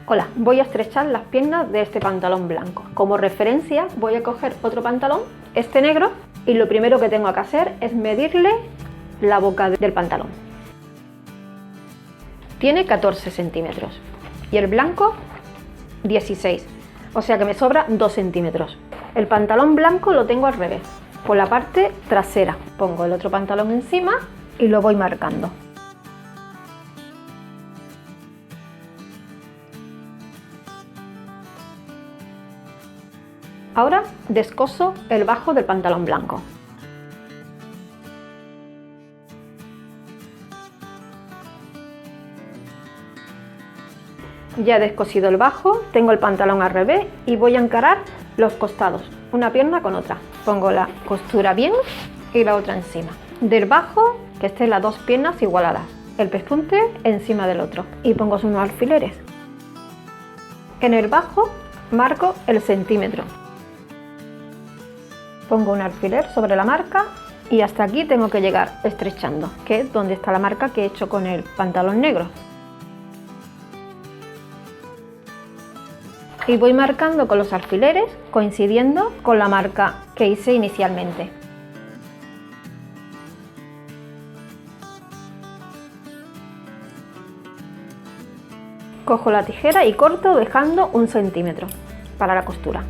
Hola, voy a estrechar las piernas de este pantalón blanco. Como referencia voy a coger otro pantalón, este negro, y lo primero que tengo que hacer es medirle la boca del pantalón. Tiene 14 centímetros y el blanco 16, o sea que me sobra 2 centímetros. El pantalón blanco lo tengo al revés, por la parte trasera. Pongo el otro pantalón encima y lo voy marcando. Ahora descoso el bajo del pantalón blanco. Ya he descosido el bajo, tengo el pantalón al revés y voy a encarar los costados, una pierna con otra. Pongo la costura bien y la otra encima. Del bajo, que estén las dos piernas igualadas, el pespunte encima del otro, y pongo unos alfileres. En el bajo marco el centímetro. Pongo un alfiler sobre la marca y hasta aquí tengo que llegar estrechando, que es donde está la marca que he hecho con el pantalón negro. Y voy marcando con los alfileres, coincidiendo con la marca que hice inicialmente. Cojo la tijera y corto dejando 1 centímetro para la costura.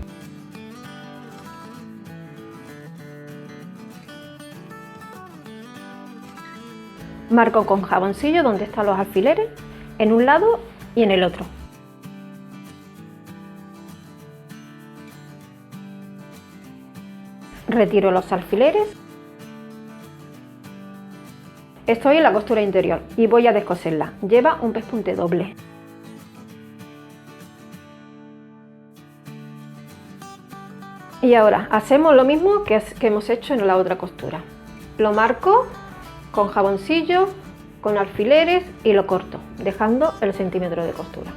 Marco con jaboncillo donde están los alfileres, en un lado y en el otro. Retiro los alfileres. Estoy en la costura interior y voy a descoserla. Lleva un pespunte doble. Y ahora hacemos lo mismo que hemos hecho en la otra costura. Lo marco con jaboncillo, con alfileres y lo corto, dejando el centímetro de costura.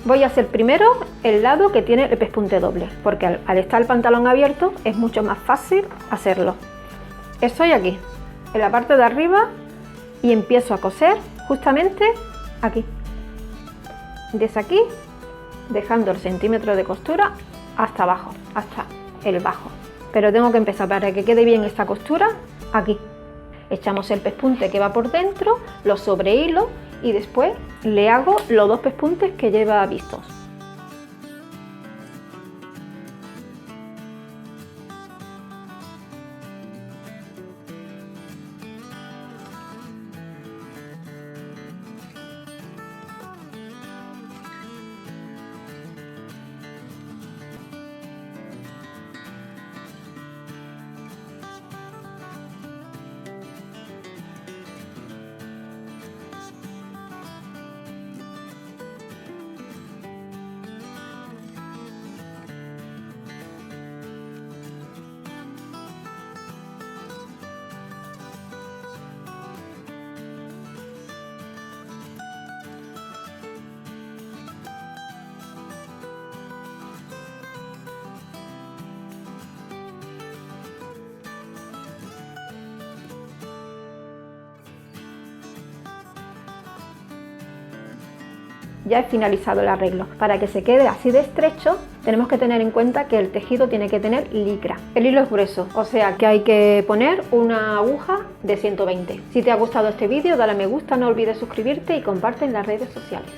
Voy a hacer primero el lado que tiene el pespunte doble, porque al estar el pantalón abierto es mucho más fácil hacerlo. Estoy aquí, en la parte de arriba, y empiezo a coser justamente aquí. Desde aquí, dejando el centímetro de costura hasta abajo, hasta el bajo. Pero tengo que empezar para que quede bien esta costura aquí. Echamos el pespunte que va por dentro, lo sobrehilo y después le hago los 2 pespuntes que lleva vistos. Ya he finalizado el arreglo. Para que se quede así de estrecho, tenemos que tener en cuenta que el tejido tiene que tener licra. El hilo es grueso, o sea que hay que poner una aguja de 120. Si te ha gustado este vídeo, dale a me gusta, no olvides suscribirte y comparte en las redes sociales.